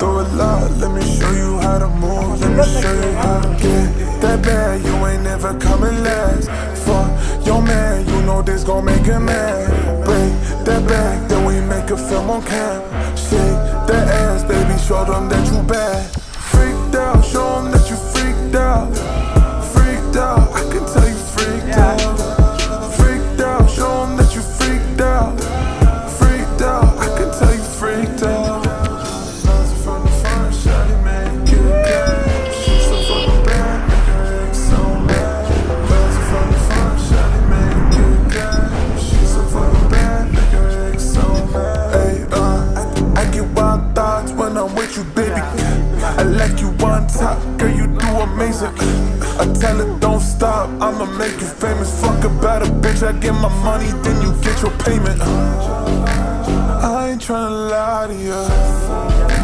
through a lot, let me show you how to move. Let me show you how to get that bad. You ain't never coming last. Fuck your man, you know this gon' make him mad. Break that back, then we make a film on cam. Shake that ass, baby, show them that you bad. Freaked out, show them that you freaked out. Freaked out, I can tell you freaked out. Freaked out, show them that you freaked out. Freaked out, I can tell you freaked out. From the front, shawty make it bad. She's so fucking bad, make her ex so mad. From the front, shawty make it bad. She's so fucking bad, make her ex so mad. Ay, I get wild thoughts when I'm with you, baby. I like you on top, girl, you do amazing. I tell her don't stop, I'ma make you famous. Fuck about a bitch, I get my money, then you get your payment. I ain't tryna lie to you.